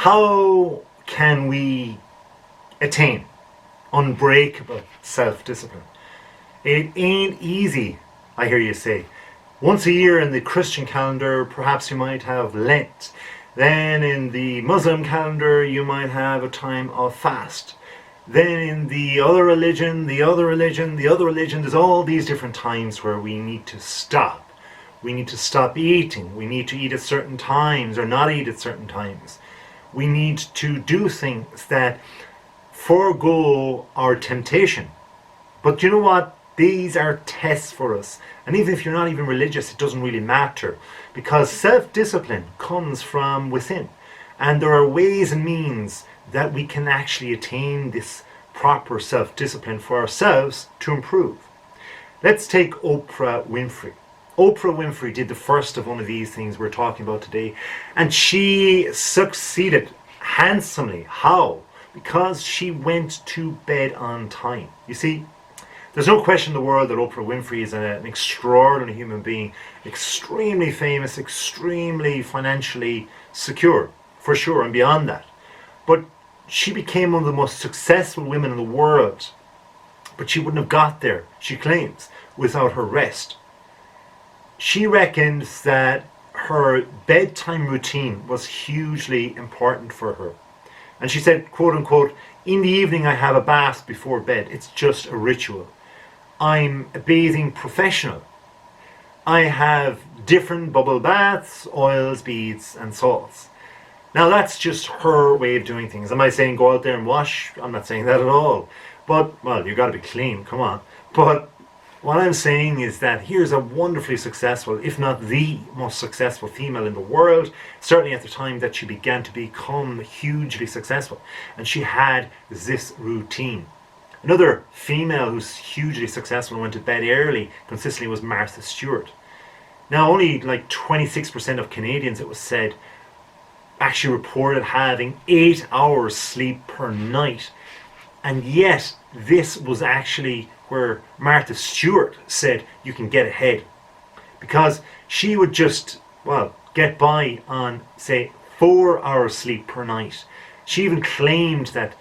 How can we attain unbreakable self-discipline? It ain't easy, I hear you say. Once a year in the Christian calendar, perhaps you might have Lent. Then in the Muslim calendar, you might have a time of fast. Then in the other religion, there's all these different times where we need to stop. We need to stop eating. We need to eat at certain times or not eat at certain times. We need to do things that forego our temptation. But you know what? These are tests for us. And even if you're not even religious, it doesn't really matter. Because self-discipline comes from within. And there are ways and means that we can actually attain this proper self-discipline for ourselves to improve. Let's take Oprah Winfrey. Oprah Winfrey did the first of one of these things we're talking about today. And she succeeded handsomely. How? Because she went to bed on time. You see, there's no question in the world that Oprah Winfrey is an extraordinary human being, extremely famous, extremely financially secure, for sure, and beyond that. But she became one of the most successful women in the world. But she wouldn't have got there, she claims, without her rest. She reckons that her bedtime routine was hugely important for her. And she said, quote unquote, "In the evening I have a bath before bed. It's just a ritual. I'm a bathing professional. I have different bubble baths, oils, beads and salts." Now that's just her way of doing things. Am I saying go out there and wash? I'm not saying that at all. But, well, you got to be clean, come on. But what I'm saying is that here's a wonderfully successful, if not the most successful female in the world, certainly at the time that she began to become hugely successful. And she had this routine. Another female who's hugely successful and went to bed early consistently was Martha Stewart. Now only like 26% of Canadians, it was said, actually reported having 8 hours sleep per night. And yet this was actually where Martha Stewart said you can get ahead. Because she would just, well, get by on, say, 4 hours sleep per night. She even claimed that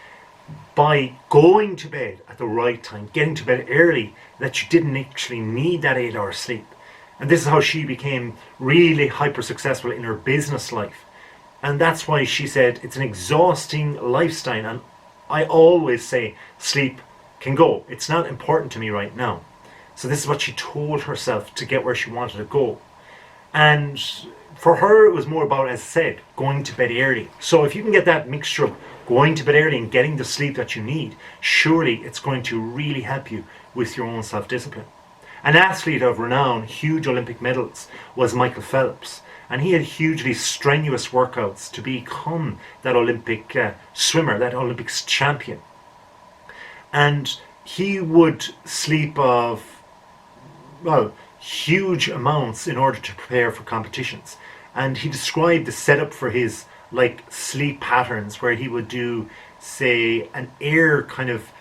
by going to bed at the right time, getting to bed early, that you didn't actually need that 8 hours sleep. And this is how she became really hyper successful in her business life. And that's why she said it's an exhausting lifestyle. And I always say sleep can go. It's not important to me right now. So this is what she told herself to get where she wanted to go. And for her, it was more about, as I said, going to bed early. So if you can get that mixture of going to bed early and getting the sleep that you need, surely it's going to really help you with your own self-discipline. An athlete of renown, huge Olympic medals, was Michael Phelps. And he had hugely strenuous workouts to become that Olympic swimmer, that Olympics champion. And he would sleep of, well, huge amounts in order to prepare for competitions. And he described the setup for his sleep patterns, where he would do, say, an air kind of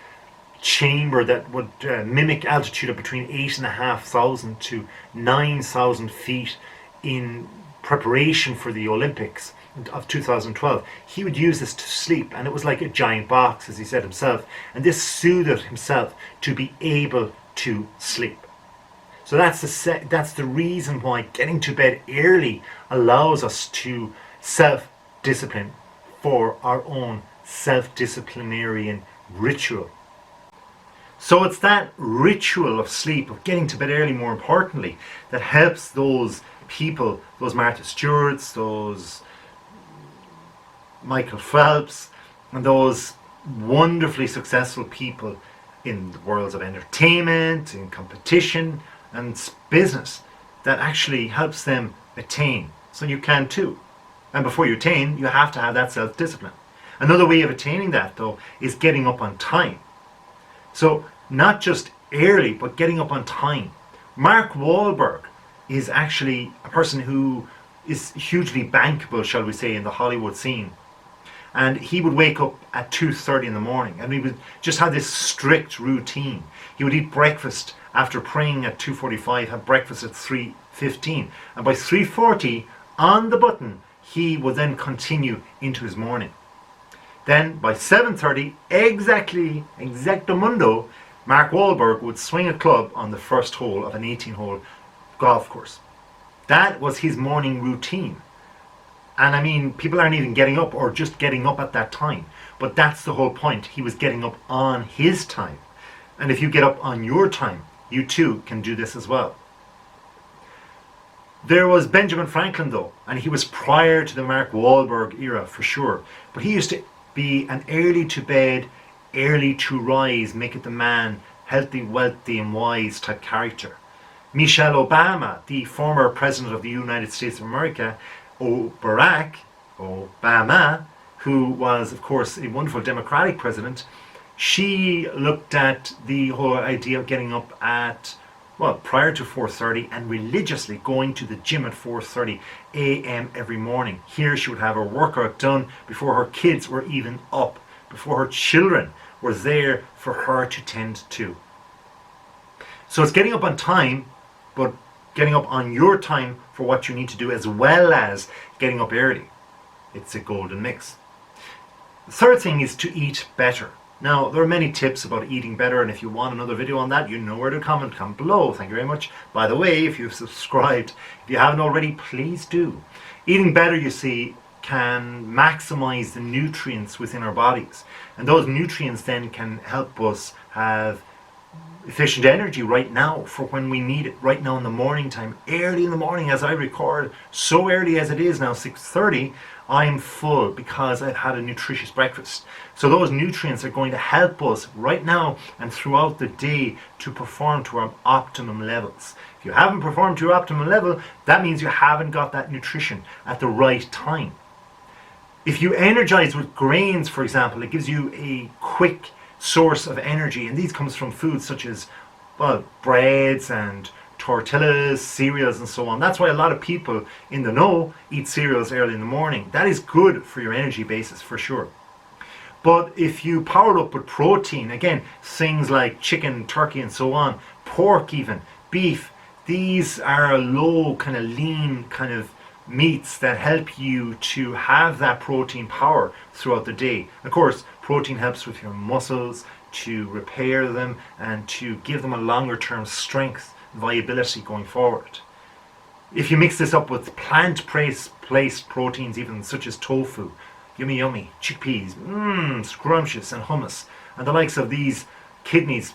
chamber that would mimic altitude of between 8,500 to 9,000 feet in preparation for the Olympics of 2012. He would use this to sleep, and it was like a giant box, as he said himself, and this soothed himself to be able to sleep. So that's the reason why getting to bed early allows us to self-discipline for our own self-disciplinarian ritual. So it's that ritual of sleep, of getting to bed early more importantly, that helps those people, those Martha Stewarts, those Michael Phelps, and those wonderfully successful people in the worlds of entertainment, in competition, and business, that actually helps them attain. So you can too. And before you attain, you have to have that self-discipline. Another way of attaining that, though, is getting up on time. So not just early, but getting up on time. Mark Wahlberg is actually a person who is hugely bankable, shall we say, in the Hollywood scene. And he would wake up at 2:30 in the morning, and he would just have this strict routine. He would eat breakfast after praying at 2:45, have breakfast at 3:15, and by 3:40, on the button, he would then continue into his morning. Then by 7:30, exactamundo, Mark Wahlberg would swing a club on the first hole of an 18-hole golf course. That was his morning routine. And I mean, people aren't even getting up or just getting up at that time. But that's the whole point. He was getting up on his time. And if you get up on your time, you too can do this as well. There was Benjamin Franklin though, and he was prior to the Mark Wahlberg era for sure. But he used to be an early to bed, early to rise, make it the man, healthy, wealthy and wise type character. Michelle Obama, the former president of the United States of America, Barack Obama, who was of course a wonderful Democratic president, she looked at the whole idea of getting up at, well, prior to 4:30 and religiously going to the gym at 4:30 a.m. every morning. Here she would have her workout done before her kids were even up, before her children were there for her to tend to. So it's getting up on time, but getting up on your time for what you need to do, as well as getting up early. It's a golden mix. The third thing is to eat better. Now, there are many tips about eating better, and if you want another video on that, you know where to comment below. Thank you very much. By the way, if you've subscribed, if you haven't already, please do. Eating better, you see, can maximize the nutrients within our bodies. And those nutrients then can help us have efficient energy right now for when we need it, right now in the morning time, early in the morning as I record, so early as it is now, 6:30, I'm full because I've had a nutritious breakfast. So those nutrients are going to help us right now and throughout the day to perform to our optimum levels. If you haven't performed to your optimum level, that means you haven't got that nutrition at the right time. If you energize with grains, for example, it gives you a quick source of energy, and these comes from foods such as, well, breads and tortillas, cereals and so on. That's why a lot of people in the know eat cereals early in the morning. That is good for your energy basis for sure. But if you power up with protein, again, things like chicken, turkey and so on, pork even, beef, these are low kind of lean kind of meats that help you to have that protein power throughout the day. Of course, protein helps with your muscles to repair them and to give them a longer term strength, viability going forward. If you mix this up with plant-based proteins, even such as tofu, yummy, chickpeas, scrumptious, and hummus, and the likes of these kidneys,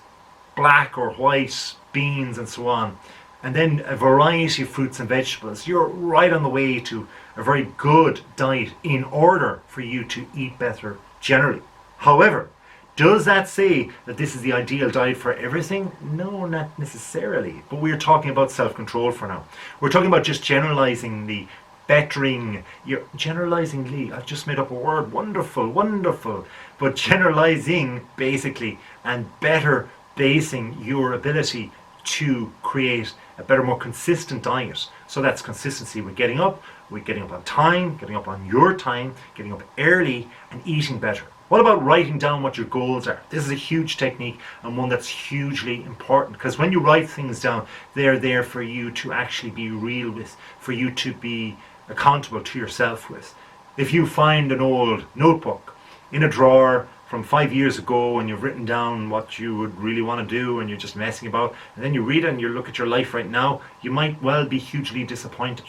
black or white, beans and so on, and then a variety of fruits and vegetables, you're right on the way to a very good diet in order for you to eat better generally. However, does that say that this is the ideal diet for everything? No, not necessarily. But we're talking about self-control for now. We're talking about just generalizingly bettering your generalizingly. I've just made up a word. Wonderful. But generalizing basically and better basing your ability to create a better, more consistent diet. So that's consistency with getting up on time, getting up on your time, getting up early and eating better. What about writing down what your goals are? This is a huge technique and one that's hugely important, because when you write things down, they're there for you to actually be real with, for you to be accountable to yourself with. If you find an old notebook in a drawer from 5 years ago and you've written down what you would really want to do and you're just messing about, and then you read it and you look at your life right now, you might well be hugely disappointed.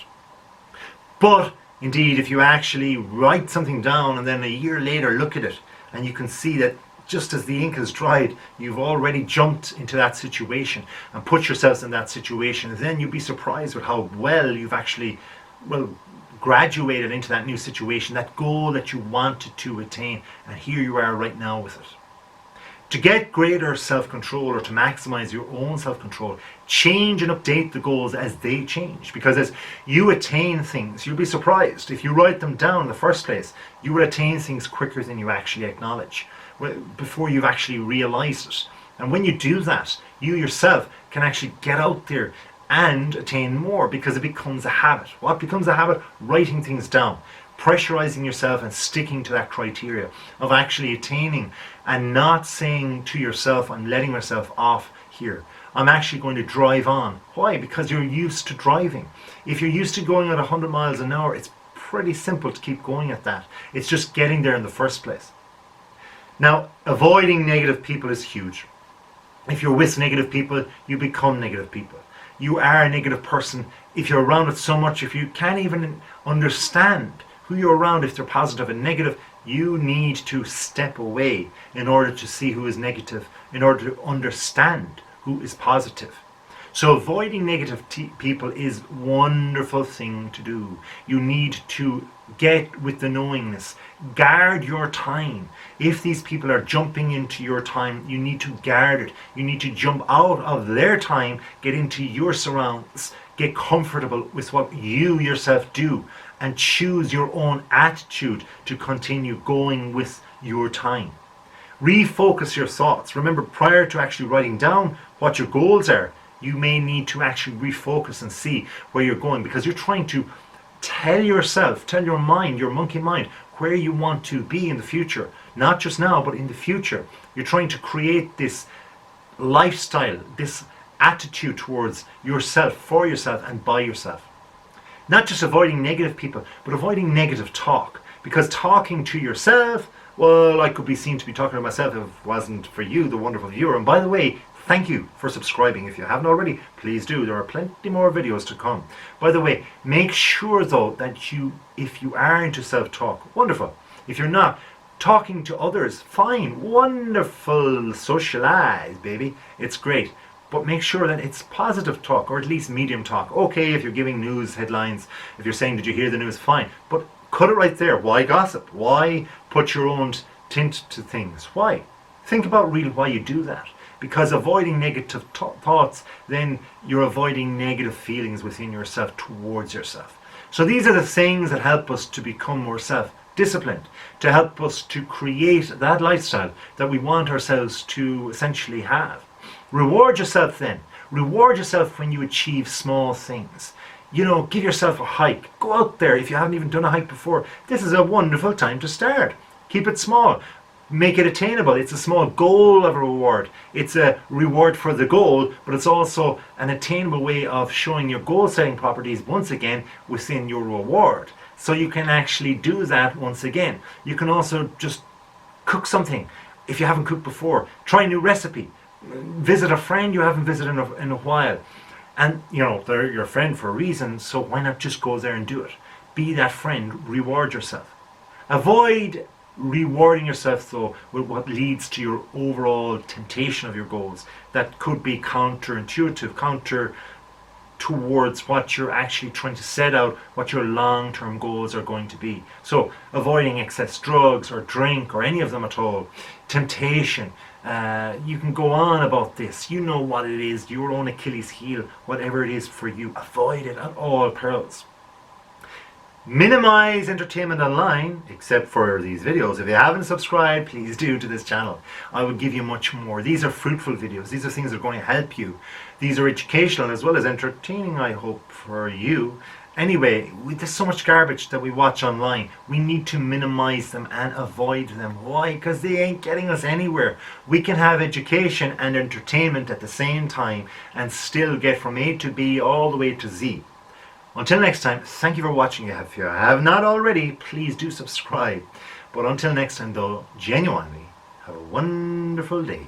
But indeed, if you actually write something down and then a year later look at it, and you can see that just as the ink has dried, you've already jumped into that situation and put yourselves in that situation, then you'll be surprised with how well you've actually, graduated into that new situation, that goal that you wanted to attain, and here you are right now with it. To get greater self-control, or to maximize your own self-control, change and update the goals as they change. Because as you attain things, you'll be surprised. If you write them down in the first place, you will attain things quicker than you actually acknowledge, before you've actually realized it. And when you do that, you yourself can actually get out there and attain more, because it becomes a habit. What becomes a habit? Writing things down. Pressurizing yourself and sticking to that criteria of actually attaining, and not saying to yourself, I'm letting myself off here. I'm actually going to drive on. Why? Because you're used to driving. If you're used to going at 100 miles an hour, it's pretty simple to keep going at that. It's just getting there in the first place. Now, avoiding negative people is huge. If you're with negative people, you become negative people. You are a negative person. If you're around it so much, if you can't even understand who you're around, if they're positive and negative, you need to step away in order to see who is negative, in order to understand who is positive. So avoiding negative people is a wonderful thing to do. You need to get with the knowingness. Guard your time. If these people are jumping into your time, you need to guard it. You need to jump out of their time, get into your surroundings, get comfortable with what you yourself do, and choose your own attitude to continue going with your time. Refocus your thoughts. Remember, prior to actually writing down what your goals are, you may need to actually refocus and see where you're going, because you're trying to tell yourself, tell your mind, your monkey mind, where you want to be in the future. Not just now, but in the future. You're trying to create this lifestyle, this attitude towards yourself, for yourself, and by yourself. Not just avoiding negative people, but avoiding negative talk. Because talking to yourself, well, I could be seen to be talking to myself if it wasn't for you, the wonderful viewer. And by the way, thank you for subscribing. If you haven't already, please do. There are plenty more videos to come. By the way, make sure though that if you are into self-talk, wonderful. If you're not, talking to others, fine, wonderful, socialize, baby. It's great. But make sure that it's positive talk, or at least medium talk. Okay, if you're giving news headlines, if you're saying, did you hear the news? Fine. But cut it right there. Why gossip? Why put your own tint to things? Why? Think about really why you do that. Because avoiding negative thoughts, then you're avoiding negative feelings within yourself towards yourself. So these are the things that help us to become more self-disciplined, to help us to create that lifestyle that we want ourselves to essentially have. Reward yourself then. Reward yourself when you achieve small things. You know, give yourself a hike. Go out there. If you haven't even done a hike before, this is a wonderful time to start. Keep it small. Make it attainable. It's a small goal of a reward. It's a reward for the goal, but it's also an attainable way of showing your goal setting properties once again within your reward. So you can actually do that once again. You can also just cook something if you haven't cooked before. Try a new recipe. Visit a friend you haven't visited in a while. And you know, they're your friend for a reason, so why not just go there and do it? Be that friend. Reward yourself. Avoid rewarding yourself though with what leads to your overall temptation of your goals. That could be counterintuitive, counter towards what you're actually trying to set out, what your long-term goals are going to be. So avoiding excess drugs or drink or any of them at all. Temptation, you can go on about this. You know what it is, your own Achilles heel, whatever it is for you. Avoid it at all perils. Minimize entertainment online, except for these videos. If you haven't subscribed, please do to this channel. I will give you much more. These are fruitful videos. These are things that are going to help you. These are educational as well as entertaining, I hope, for you. Anyway, there's so much garbage that we watch online. We need to minimize them and avoid them. Why? Because they ain't getting us anywhere. We can have education and entertainment at the same time and still get from A to B all the way to Z. Until next time, thank you for watching. If you have not already, please do subscribe. But until next time though, genuinely, have a wonderful day.